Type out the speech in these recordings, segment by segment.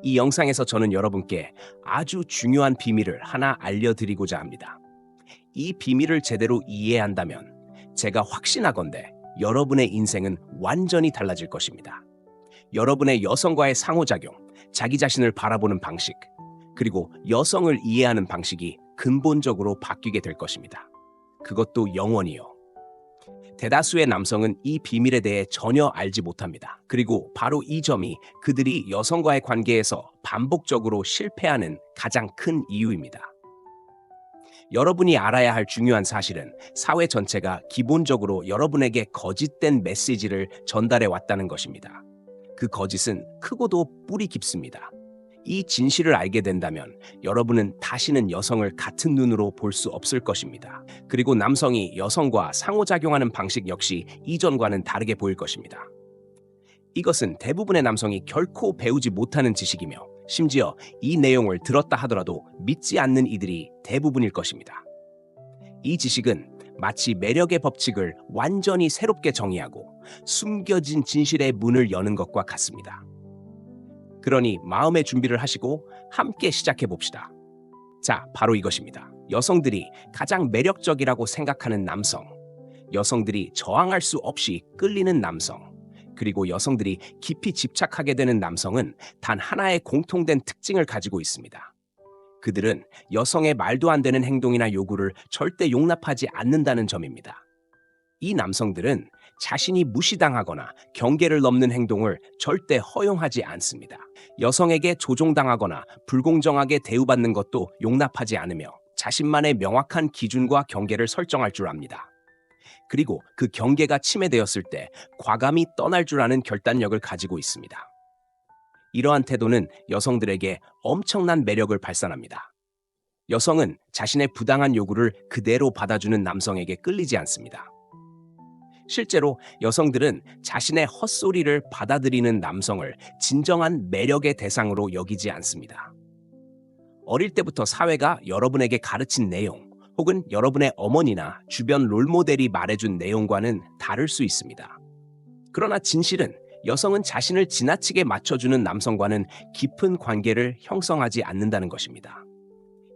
이 영상에서 저는 여러분께 아주 중요한 비밀을 하나 알려드리고자 합니다. 이 비밀을 제대로 이해한다면 제가 확신하건대 여러분의 인생은 완전히 달라질 것입니다. 여러분의 여성과의 상호작용, 자기 자신을 바라보는 방식, 그리고 여성을 이해하는 방식이 근본적으로 바뀌게 될 것입니다. 그것도 영원히요. 대다수의 남성은 이 비밀에 대해 전혀 알지 못합니다. 그리고 바로 이 점이 그들이 여성과의 관계에서 반복적으로 실패하는 가장 큰 이유입니다. 여러분이 알아야 할 중요한 사실은 사회 전체가 기본적으로 여러분에게 거짓된 메시지를 전달해 왔다는 것입니다. 그 거짓은 크고도 뿌리 깊습니다. 이 진실을 알게 된다면 여러분은 다시는 여성을 같은 눈으로 볼 수 없을 것입니다. 그리고 남성이 여성과 상호작용하는 방식 역시 이전과는 다르게 보일 것입니다. 이것은 대부분의 남성이 결코 배우지 못하는 지식이며 심지어 이 내용을 들었다 하더라도 믿지 않는 이들이 대부분일 것입니다. 이 지식은 마치 매력의 법칙을 완전히 새롭게 정의하고 숨겨진 진실의 문을 여는 것과 같습니다. 그러니 마음의 준비를 하시고 함께 시작해 봅시다. 자, 바로 이것입니다. 여성들이 가장 매력적이라고 생각하는 남성, 여성들이 저항할 수 없이 끌리는 남성, 그리고 여성들이 깊이 집착하게 되는 남성은 단 하나의 공통된 특징을 가지고 있습니다. 그들은 여성의 말도 안 되는 행동이나 요구를 절대 용납하지 않는다는 점입니다. 이 남성들은 자신이 무시당하거나 경계를 넘는 행동을 절대 허용하지 않습니다. 여성에게 조종당하거나 불공정하게 대우받는 것도 용납하지 않으며 자신만의 명확한 기준과 경계를 설정할 줄 압니다. 그리고 그 경계가 침해되었을 때 과감히 떠날 줄 아는 결단력을 가지고 있습니다. 이러한 태도는 여성들에게 엄청난 매력을 발산합니다. 여성은 자신의 부당한 요구를 그대로 받아주는 남성에게 끌리지 않습니다. 실제로 여성들은 자신의 헛소리를 받아들이는 남성을 진정한 매력의 대상으로 여기지 않습니다. 어릴 때부터 사회가 여러분에게 가르친 내용, 혹은 여러분의 어머니나 주변 롤모델이 말해준 내용과는 다를 수 있습니다. 그러나 진실은 여성은 자신을 지나치게 맞춰주는 남성과는 깊은 관계를 형성하지 않는다는 것입니다.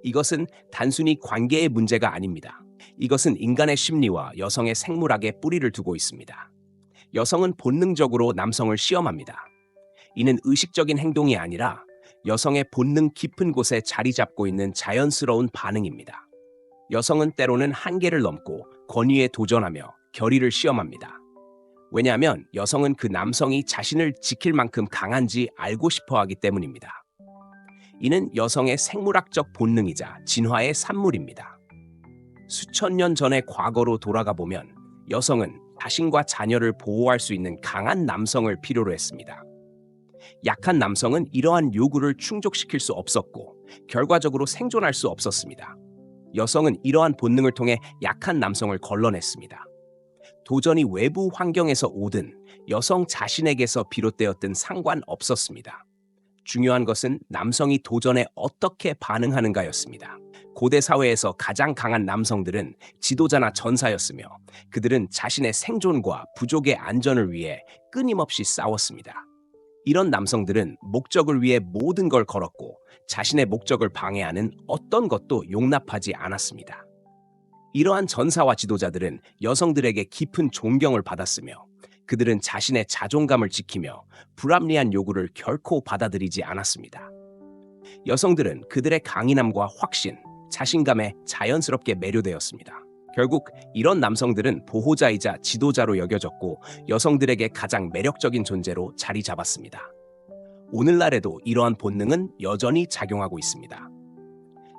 이것은 단순히 관계의 문제가 아닙니다. 이것은 인간의 심리와 여성의 생물학에 뿌리를 두고 있습니다. 여성은 본능적으로 남성을 시험합니다. 이는 의식적인 행동이 아니라 여성의 본능 깊은 곳에 자리 잡고 있는 자연스러운 반응입니다. 여성은 때로는 한계를 넘고 권위에 도전하며 결의를 시험합니다. 왜냐하면 여성은 그 남성이 자신을 지킬 만큼 강한지 알고 싶어 하기 때문입니다. 이는 여성의 생물학적 본능이자 진화의 산물입니다. 수천 년 전의 과거로 돌아가 보면 여성은 자신과 자녀를 보호할 수 있는 강한 남성을 필요로 했습니다. 약한 남성은 이러한 요구를 충족시킬 수 없었고 결과적으로 생존할 수 없었습니다. 여성은 이러한 본능을 통해 약한 남성을 걸러냈습니다. 도전이 외부 환경에서 오든 여성 자신에게서 비롯되었든 상관없었습니다. 중요한 것은 남성이 도전에 어떻게 반응하는가였습니다. 고대 사회에서 가장 강한 남성들은 지도자나 전사였으며 그들은 자신의 생존과 부족의 안전을 위해 끊임없이 싸웠습니다. 이런 남성들은 목적을 위해 모든 걸 걸었고 자신의 목적을 방해하는 어떤 것도 용납하지 않았습니다. 이러한 전사와 지도자들은 여성들에게 깊은 존경을 받았으며 그들은 자신의 자존감을 지키며 불합리한 요구를 결코 받아들이지 않았습니다. 여성들은 그들의 강인함과 확신, 자신감에 자연스럽게 매료되었습니다. 결국 이런 남성들은 보호자이자 지도자로 여겨졌고 여성들에게 가장 매력적인 존재로 자리 잡았습니다. 오늘날에도 이러한 본능은 여전히 작용하고 있습니다.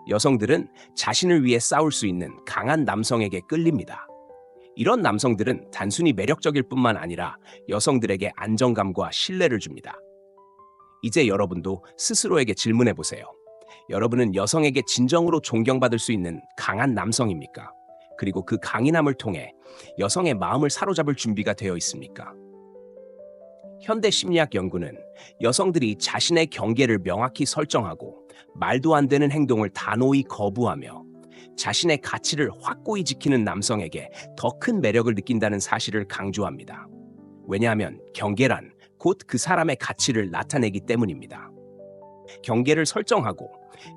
여성들은 자신을 위해 싸울 수 있는 강한 남성에게 끌립니다. 이런 남성들은 단순히 매력적일 뿐만 아니라 여성들에게 안정감과 신뢰를 줍니다. 이제 여러분도 스스로에게 질문해 보세요. 여러분은 여성에게 진정으로 존경받을 수 있는 강한 남성입니까? 그리고 그 강인함을 통해 여성의 마음을 사로잡을 준비가 되어 있습니까? 현대 심리학 연구는 여성들이 자신의 경계를 명확히 설정하고 말도 안 되는 행동을 단호히 거부하며 자신의 가치를 확고히 지키는 남성에게 더 큰 매력을 느낀다는 사실을 강조합니다. 왜냐하면 경계란 곧 그 사람의 가치를 나타내기 때문입니다. 경계를 설정하고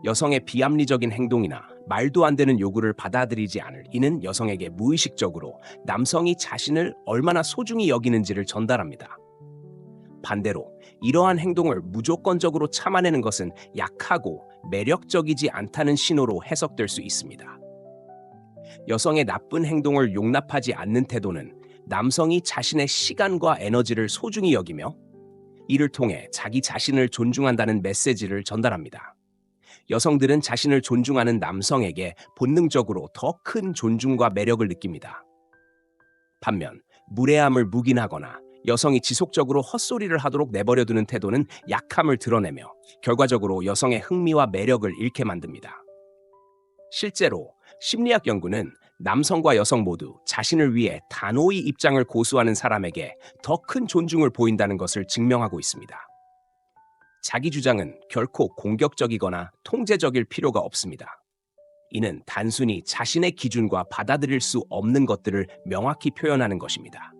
여성의 비합리적인 행동이나 말도 안 되는 요구를 받아들이지 않을 이는 여성에게 무의식적으로 남성이 자신을 얼마나 소중히 여기는지를 전달합니다. 반대로 이러한 행동을 무조건적으로 참아내는 것은 약하고 매력적이지 않다는 신호로 해석될 수 있습니다. 여성의 나쁜 행동을 용납하지 않는 태도는 남성이 자신의 시간과 에너지를 소중히 여기며 이를 통해 자기 자신을 존중한다는 메시지를 전달합니다. 여성들은 자신을 존중하는 남성에게 본능적으로 더 큰 존중과 매력을 느낍니다. 반면 무례함을 묵인하거나 여성이 지속적으로 헛소리를 하도록 내버려두는 태도는 약함을 드러내며 결과적으로 여성의 흥미와 매력을 잃게 만듭니다. 실제로 심리학 연구는 남성과 여성 모두 자신을 위해 단호히 입장을 고수하는 사람에게 더 큰 존중을 보인다는 것을 증명하고 있습니다. 자기 주장은 결코 공격적이거나 통제적일 필요가 없습니다. 이는 단순히 자신의 기준과 받아들일 수 없는 것들을 명확히 표현하는 것입니다.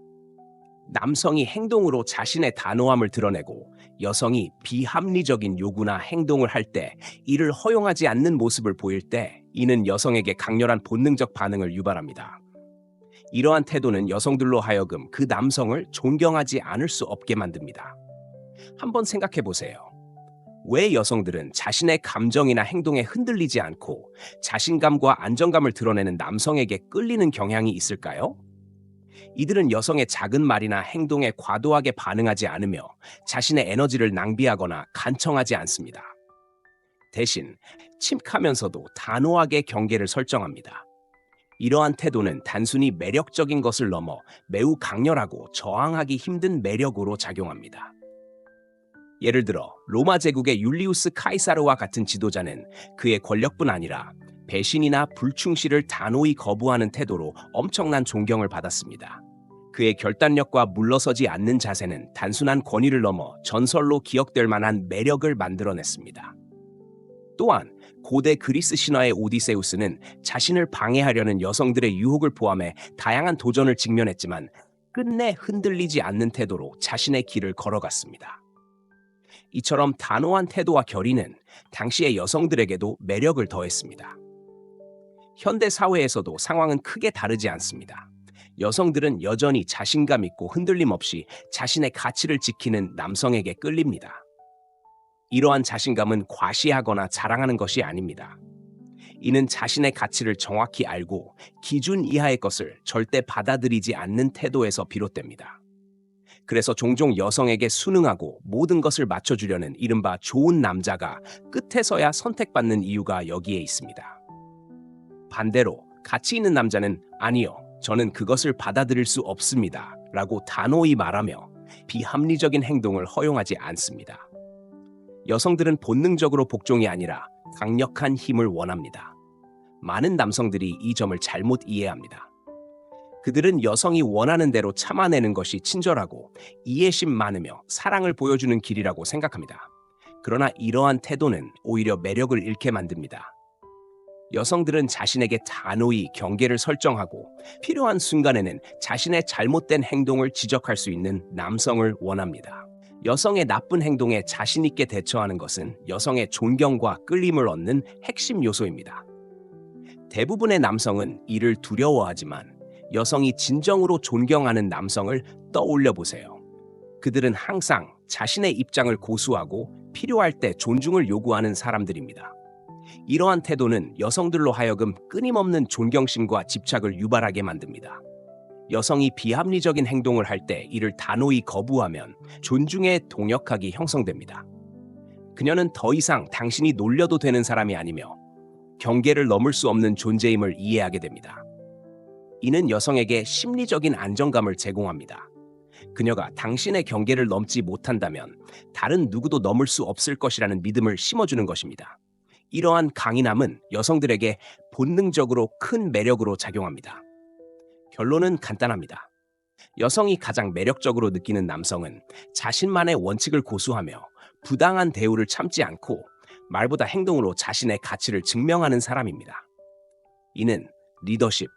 남성이 행동으로 자신의 단호함을 드러내고 여성이 비합리적인 요구나 행동을 할 때 이를 허용하지 않는 모습을 보일 때 이는 여성에게 강렬한 본능적 반응을 유발합니다. 이러한 태도는 여성들로 하여금 그 남성을 존경하지 않을 수 없게 만듭니다. 한번 생각해 보세요. 왜 여성들은 자신의 감정이나 행동에 흔들리지 않고 자신감과 안정감을 드러내는 남성에게 끌리는 경향이 있을까요? 이들은 여성의 작은 말이나 행동에 과도하게 반응하지 않으며 자신의 에너지를 낭비하거나 간청하지 않습니다. 대신 침착하면서도 단호하게 경계를 설정합니다. 이러한 태도는 단순히 매력적인 것을 넘어 매우 강렬하고 저항하기 힘든 매력으로 작용합니다. 예를 들어 로마 제국의 율리우스 카이사르와 같은 지도자는 그의 권력뿐 아니라 배신이나 불충실을 단호히 거부하는 태도로 엄청난 존경을 받았습니다. 그의 결단력과 물러서지 않는 자세는 단순한 권위를 넘어 전설로 기억될 만한 매력을 만들어냈습니다. 또한 고대 그리스 신화의 오디세우스는 자신을 방해하려는 여성들의 유혹을 포함해 다양한 도전을 직면했지만 끝내 흔들리지 않는 태도로 자신의 길을 걸어갔습니다. 이처럼 단호한 태도와 결의는 당시의 여성들에게도 매력을 더했습니다. 현대 사회에서도 상황은 크게 다르지 않습니다. 여성들은 여전히 자신감 있고 흔들림 없이 자신의 가치를 지키는 남성에게 끌립니다. 이러한 자신감은 과시하거나 자랑하는 것이 아닙니다. 이는 자신의 가치를 정확히 알고 기준 이하의 것을 절대 받아들이지 않는 태도에서 비롯됩니다. 그래서 종종 여성에게 순응하고 모든 것을 맞춰주려는 이른바 좋은 남자가 끝에서야 선택받는 이유가 여기에 있습니다. 반대로 가치 있는 남자는 아니요, 저는 그것을 받아들일 수 없습니다 라고 단호히 말하며 비합리적인 행동을 허용하지 않습니다. 여성들은 본능적으로 복종이 아니라 강력한 힘을 원합니다. 많은 남성들이 이 점을 잘못 이해합니다. 그들은 여성이 원하는 대로 참아내는 것이 친절하고 이해심 많으며 사랑을 보여주는 길이라고 생각합니다. 그러나 이러한 태도는 오히려 매력을 잃게 만듭니다. 여성들은 자신에게 단호히 경계를 설정하고 필요한 순간에는 자신의 잘못된 행동을 지적할 수 있는 남성을 원합니다. 여성의 나쁜 행동에 자신 있게 대처하는 것은 여성의 존경과 끌림을 얻는 핵심 요소입니다. 대부분의 남성은 이를 두려워하지만 여성이 진정으로 존경하는 남성을 떠올려 보세요. 그들은 항상 자신의 입장을 고수하고 필요할 때 존중을 요구하는 사람들입니다. 이러한 태도는 여성들로 하여금 끊임없는 존경심과 집착을 유발하게 만듭니다. 여성이 비합리적인 행동을 할 때 이를 단호히 거부하면 존중의 동역학이 형성됩니다. 그녀는 더 이상 당신이 놀려도 되는 사람이 아니며 경계를 넘을 수 없는 존재임을 이해하게 됩니다. 이는 여성에게 심리적인 안정감을 제공합니다. 그녀가 당신의 경계를 넘지 못한다면 다른 누구도 넘을 수 없을 것이라는 믿음을 심어주는 것입니다. 이러한 강인함은 여성들에게 본능적으로 큰 매력으로 작용합니다. 결론은 간단합니다. 여성이 가장 매력적으로 느끼는 남성은 자신만의 원칙을 고수하며 부당한 대우를 참지 않고 말보다 행동으로 자신의 가치를 증명하는 사람입니다. 이는 리더십,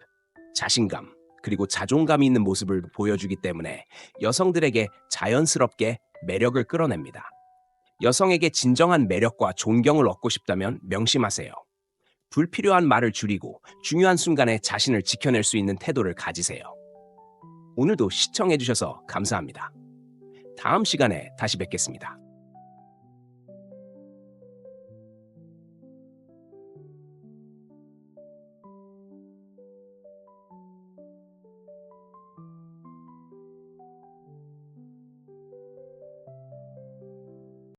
자신감, 그리고 자존감이 있는 모습을 보여주기 때문에 여성들에게 자연스럽게 매력을 끌어냅니다. 여성에게 진정한 매력과 존경을 얻고 싶다면 명심하세요. 불필요한 말을 줄이고 중요한 순간에 자신을 지켜낼 수 있는 태도를 가지세요. 오늘도 시청해주셔서 감사합니다. 다음 시간에 다시 뵙겠습니다.